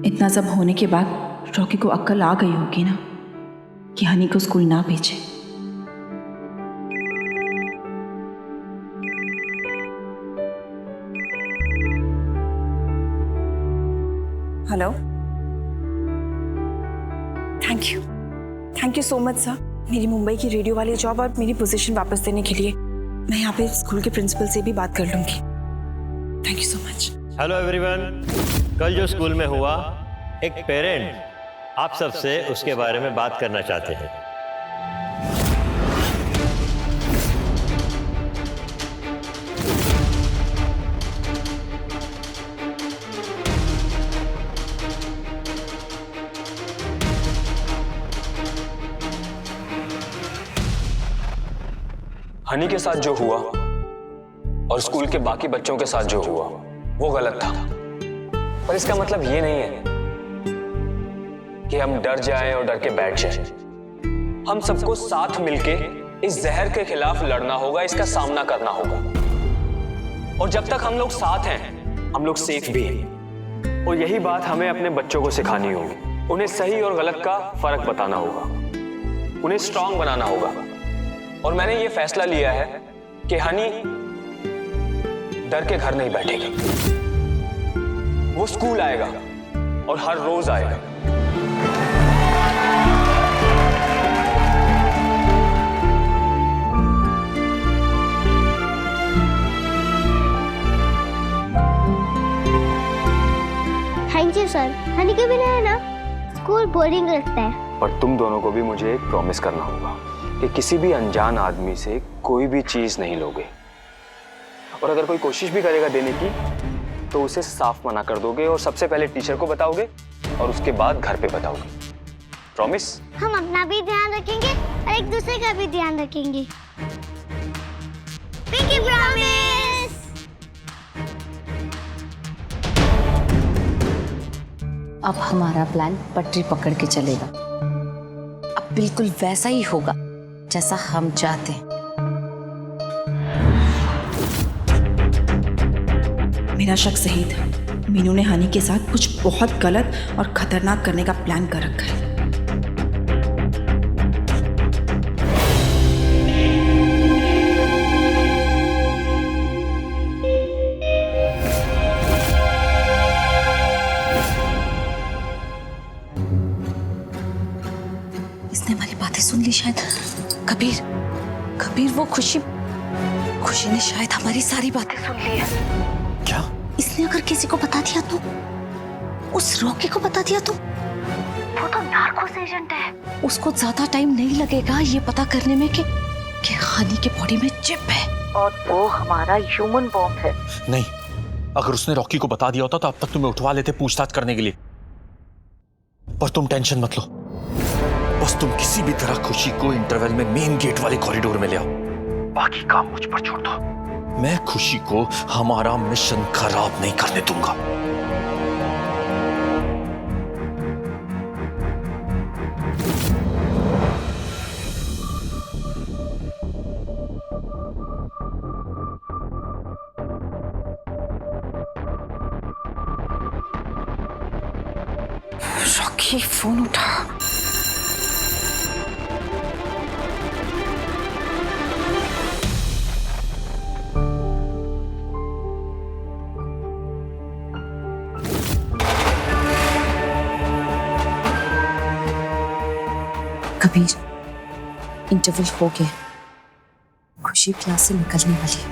इतना सब होने के बाद रॉकी को अक्ल आ गई होगी ना कि हनी को स्कूल ना भेजे। Hello, thank you so much sir, मेरी मुंबई की रेडियो वाली जॉब और मेरी पोजीशन वापस देने के लिए। मैं यहाँ पे स्कूल के प्रिंसिपल से भी बात कर लूंगी। Thank you so much. Hello everyone, कल जो स्कूल में हुआ, एक पेरेंट आप सबसे उसके बारे में बात करना चाहते हैं। हनी के साथ जो हुआ और स्कूल के बाकी बच्चों के साथ जो हुआ वो गलत था, पर इसका मतलब ये नहीं है कि हम डर जाएं और डर के बैठ जाएं। हम सबको साथ मिलके इस जहर के खिलाफ लड़ना होगा, इसका सामना करना होगा। और जब तक हम लोग साथ हैं, हम लोग सेफ भी हैं। और यही बात हमें अपने बच्चों को सिखानी होगी। उन्हें सही और गलत का फर्क बताना होगा, उन्हें स्ट्रांग बनाना होगा। और मैंने ये फैसला लिया है कि हनी डर के घर नहीं बैठेगा। वो स्कूल आएगा और हर रोज आएगा। Thank you sir. हनी के बिना है ना स्कूल बोरिंग लगता है। पर तुम दोनों को भी मुझे एक प्रॉमिस करना होगा कि किसी भी अनजान आदमी से कोई भी चीज नहीं लोगे, और अगर कोई कोशिश भी करेगा देने की तो उसे साफ मना कर दोगे, और सबसे पहले टीचर को बताओगे और उसके बाद घर पे बताओगे। प्रॉमिस? हम अपना भी ध्यान रखेंगे और एक दूसरे का भी ध्यान रखेंगे। Pinky promise. अब हमारा प्लान पटरी पकड़ के चलेगा। अब बिल्कुल वैसा ही होगा जैसा हम चाहते हैं। मेरा शक सही था, मीनू ने हनी के साथ कुछ बहुत गलत और खतरनाक करने का प्लान कर रखा है। इसने हमारी बातें सुन ली शायद। कबीर वो खुशी ने शायद हमारी सारी बातें सुन ली है। क्या? इसने अगर किसी को बता दिया तो, उस रॉकी को बता दिया तो, वो तो नार्कोस एजेंट है। उसको ज्यादा टाइम नहीं लगेगा ये पता करने में कि हनी के बॉडी में चिप है और वो हमारा ह्यूमन बॉम्ब है। नहीं, अगर उसने रॉकी को बता दिया होता तो अब तक तुम्हें उठवा लेते पूछताछ करने के लिए। पर तुम टेंशन मत लो, बस तुम किसी भी तरह खुशी को इंटरवल में मेन गेट वाले कॉरिडोर में ले आओ। बाकी काम मुझ पर छोड़ दो। मैं खुशी को हमारा मिशन खराब नहीं करने दूंगा। रॉकी फोन उठा। कबीर, इंटरवल हो गया, खुशी क्लास से निकलने वाली है।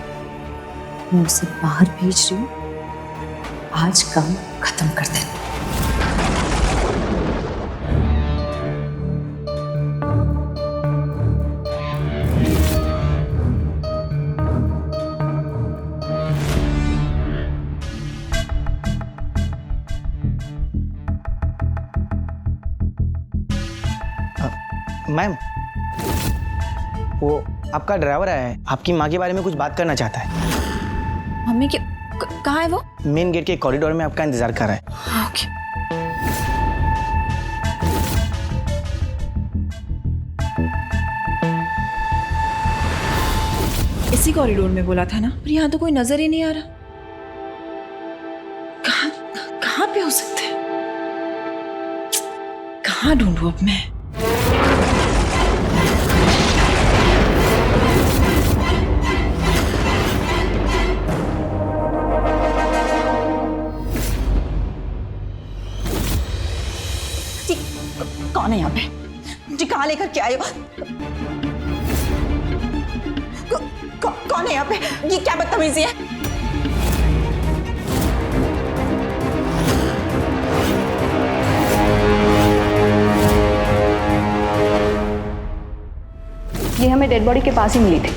मैं उसे बाहर भेज रही हूँ। आज काम खत्म कर देना। मैम, वो आपका ड्राइवर आया है, आपकी माँ के बारे में कुछ बात करना चाहता है। मम्मी के कहाँ है वो? मेन गेट के कॉरिडोर में आपका इंतजार कर रहा है। ओके। इसी कॉरिडोर में बोला था ना, पर यहाँ तो कोई नजर ही नहीं आ रहा। कहाँ पे हो सकते हैं? कहाँ ढूंढूं अब मैं? जी, कौन है यहाँ पे? जी कहाँ लेकर के आए हो? कौन है यहाँ पे? ये क्या बदतमीजी है? ये हमें डेड बॉडी के पास ही मिली थी।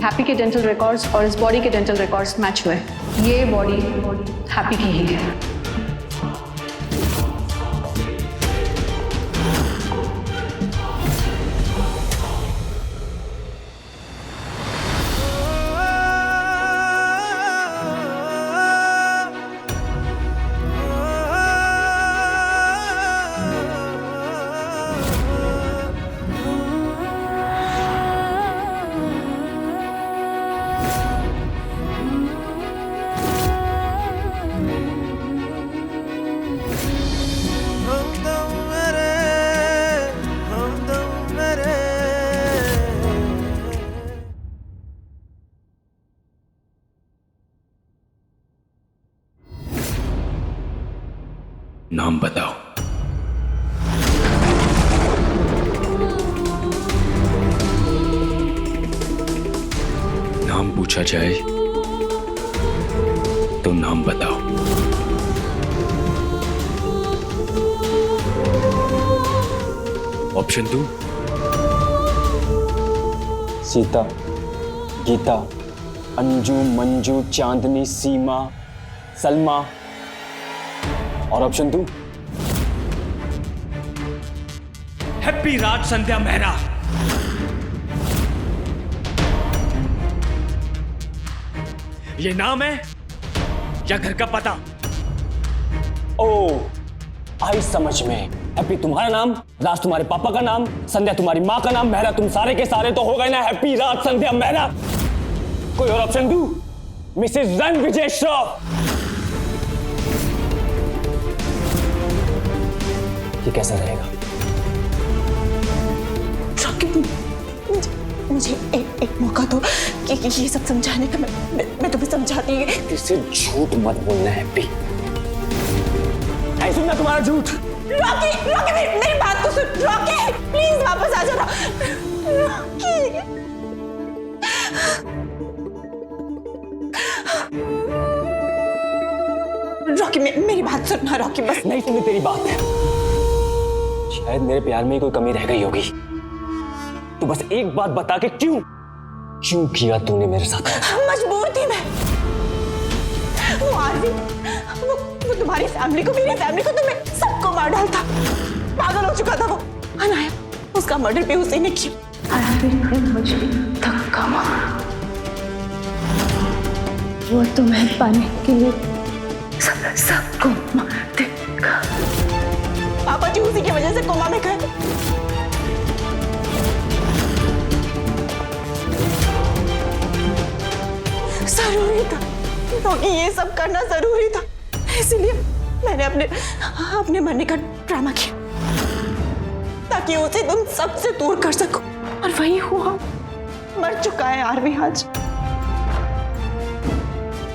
हैप्पी के डेंटल रिकॉर्ड्स और इस बॉडी के डेंटल रिकॉर्ड्स मैच हुए। ये बॉडी हैप्पी की ही है। नाम बताओ। नाम पूछा जाए तो नाम बताओ। ऑप्शन दूं? सीता, गीता, अंजू, मंजू, चांदनी, सीमा, सलमा। और ऑप्शन दूं? हैप्पी राज संध्या मेहरा। ये नाम है या घर का पता? ओ, आई समझ में। हैप्पी तुम्हारा नाम, राज तुम्हारे पापा का नाम, संध्या तुम्हारी माँ का नाम, मेहरा तुम सारे के सारे तो हो गए ना हैप्पी राज संध्या मेहरा। कोई और ऑप्शन दूं? मिसेस रणविजय श्रॉफ। ये कैसा रहेगा? मुझे एक मौका दो कि ये सब समझाने का। मैं तुम्हें समझाती हूँ। इससे झूठ मत बोलना हैप्पी। नहीं सुनना तुम्हारा झूठ। रॉकी मेरी बात तो सुन। रॉकी प्लीज वापस आ जाना। रॉकी मेरी बात सुनना। रॉकी बस। नहीं सुनी तेरी बात। शायद मेरे प्यार में कोई कमी रह गई होगी। तो बस एक बात बता के क्यों किया तूने मेरे साथ? मजबूर थी मैं। वो आरवी, वो तुम्हारी फैमिली को, मेरी फैमिली को, तुम्हें सबको मार डालता। पागल हो चुका था वो। अनाया, उसका मर्डर भी उसी ने किया। आरवी ने मुझे धक्का मारा। वो तुम्हें पाने के लिए सबको मार देगा। पापा जी उसी की वजह से कोमा में गए। जरूरी था क्योंकि ये सब करना जरूरी था। इसलिए मैंने अपने मरने का ड्रामा किया ताकि उसे तुम सबसे दूर कर सको। और वही हुआ। मर चुका है आरवी आज।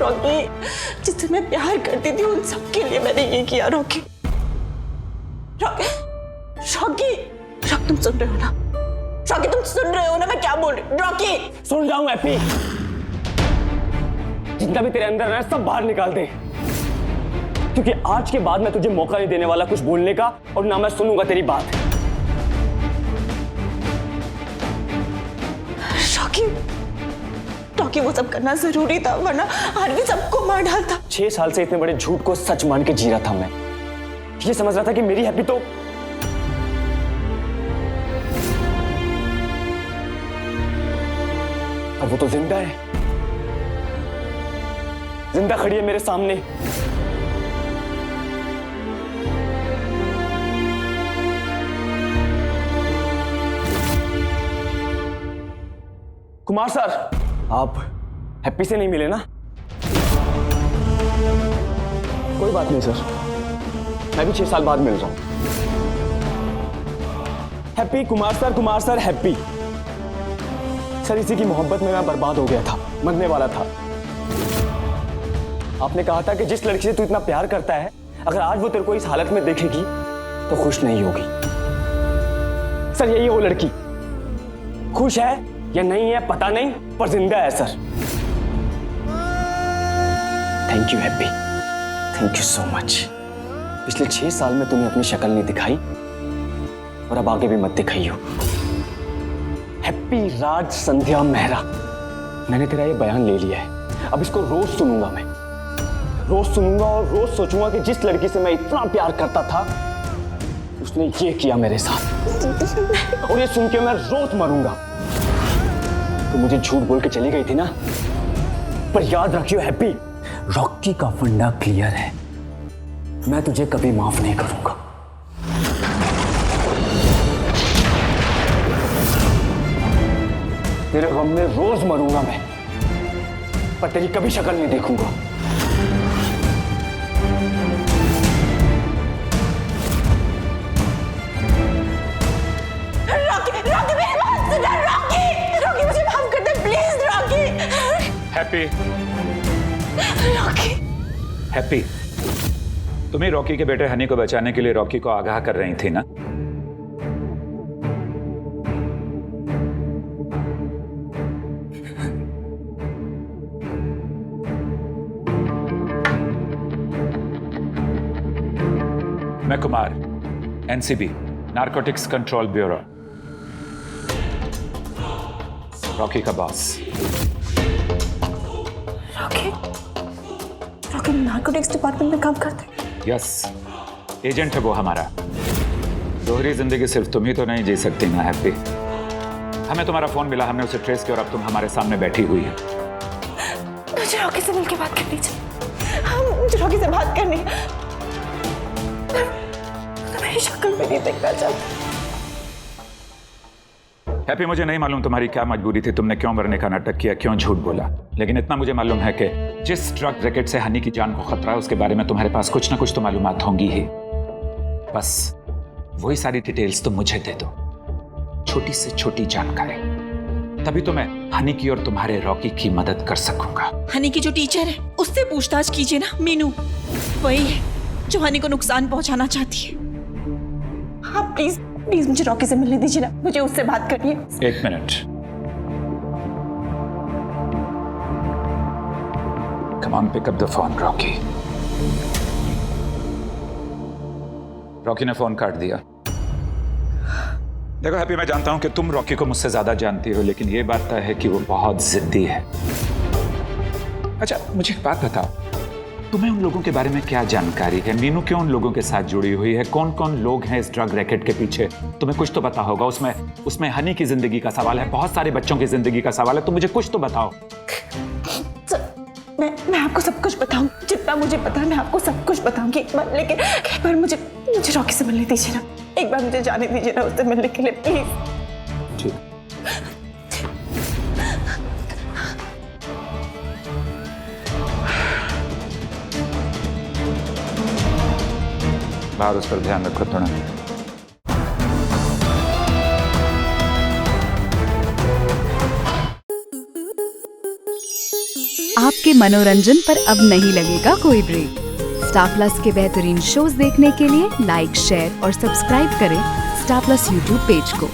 रॉकी, जिससे मैं प्यार करती थी उन सबके लिए मैंने ये किया। रॉकी तुम सुन रहे हो ना? रॉकी तुम सुन रहे हो ना मैं क्या बोल रही हूँ? रॉकी सुन रहा हूं हैप्पी। जितना भी तेरे अंदर है सब बाहर निकाल दे, क्योंकि आज के बाद मैं तुझे मौका नहीं देने वाला कुछ बोलने का, और ना मैं सुनूंगा तेरी बात। रॉकी वो सब करना जरूरी था, वरना आरवी सबको मार डालता। 6 साल से इतने बड़े झूठ को सच मान के जी रहा था मैं। ये समझ रहा था कि मेरी हैप्पी तो अब वो तो जिंदा है, जिंदा खड़ी है मेरे सामने। कुमार सर, आप हैप्पी से नहीं मिले ना? कोई बात नहीं सर, मैं भी 6 साल बाद मिल रहा हूं। Happy, Kumar sir happy. Sir इसी की मोहब्बत में मैं बर्बाद हो गया था, मरने वाला था। आपने कहा था कि जिस लड़की से तू इतना प्यार करता है, अगर आज वो तेरे को इस हालत में देखेगी तो खुश नहीं होगी। सर यही है वो लड़की, खुश है या नहीं है पता नहीं, पर जिंदा है sir. Thank you happy, thank you so much. पिछले 6 साल में तूने अपनी शक्ल नहीं दिखाई और अब आगे भी मत दिखाइयो। हैप्पी राज संध्या मेहरा, मैंने तेरा ये बयान ले लिया है। अब इसको रोज सुनूंगा मैं, रोज सुनूंगा और रोज सोचूंगा कि जिस लड़की से मैं इतना प्यार करता था उसने ये किया मेरे साथ, और ये सुन के मैं रोज मरूंगा। तो मुझे झूठ बोल के चली गई थी ना, पर याद रखियो हैप्पी, रॉकी का फंडा क्लियर है, मैं तुझे कभी माफ नहीं करूंगा। तेरे गम में रोज मरूंगा मैं, पर तेरी कभी शक्ल नहीं देखूंगा। हैप्पी, तुम ही रॉकी के बेटे हनी को बचाने के लिए रॉकी को आगाह कर रही थी ना? मैं Kumar, NCB, narcotics control bureau, Rocky का बॉस। रॉकी नारकोटिक्स डिपार्टमेंट में काम करते हैं? यस, एजेंट है वो हमारा। दोहरी जिंदगी सिर्फ तुम ही तो नहीं जी सकती ना हैप्पी। हमें तुम्हारा फोन मिला, हमने उसे ट्रेस किया और अब तुम हमारे सामने बैठी हुई है। मुझे रॉकी से मिलकर बात करनी चाहिए। मुझे रॉकी से बात करनी है। मेरी शक्ल में नहीं देखना चाहता। हैप्पी, मुझे नहीं मालूम तुम्हारी क्या मजबूरी थी, तुमने क्यों मरने का नाटक किया, क्यों झूठ बोला, लेकिन इतना मुझे मालूम है कि जिस ड्रग रैकेट से हनी की जान को खतरा है उसके बारे में तुम्हारे पास कुछ ना कुछ तो मालूमात होंगी ही। बस वही सारी डिटेल्स तुम मुझे दे दो, छोटी से छोटी जानकारी, तभी तो मैं हनी की और तुम्हारे रॉकी की मदद कर सकूंगा। हनी की जो टीचर है उससे पूछताछ कीजिए ना, मीनू वही है जो हनी को नुकसान पहुंचाना चाहती है। हाँ प्लीज प्लीज मुझे रॉकी से मिलने दीजिए ना, मुझे उससे बात करनी है। 1 minute. Come on, pick up the phone, Rocky. Rocky ने फोन काट दिया। देखो हैप्पी, मैं जानता हूं कि तुम रॉकी को मुझसे ज्यादा जानती हो, लेकिन यह बात तय है कि वो बहुत जिद्दी है। अच्छा मुझे एक बात बताओ, तुम्हें उन लोगों के बारे में क्या जानकारी है? मीनू क्यों उन लोगों के साथ जुड़ी हुई है? कौन कौन लोग हैं इस ड्रग रैकेट के पीछे? तुम्हें कुछ तो पता होगा। उसमें हनी की जिंदगी का सवाल है, बहुत सारे बच्चों की जिंदगी का सवाल है, तो मुझे कुछ तो बताओ। मैं आपको सब कुछ बताऊं, जितना मुझे पता है मैं आपको सब कुछ बताऊंगी एक बार, लेकिन एक बार मुझे रॉकी से मिलने दीजिए ना, एक बार मुझे जाने दीजिए ना उससे मिलने के लिए प्लीज। ठीक। बाहर उस पर ध्यान रखो थोड़ा। आपके मनोरंजन पर अब नहीं लगेगा कोई ब्रेक। स्टार प्लस के बेहतरीन शोज देखने के लिए लाइक, शेयर और सब्सक्राइब करें स्टार प्लस यूट्यूब पेज को।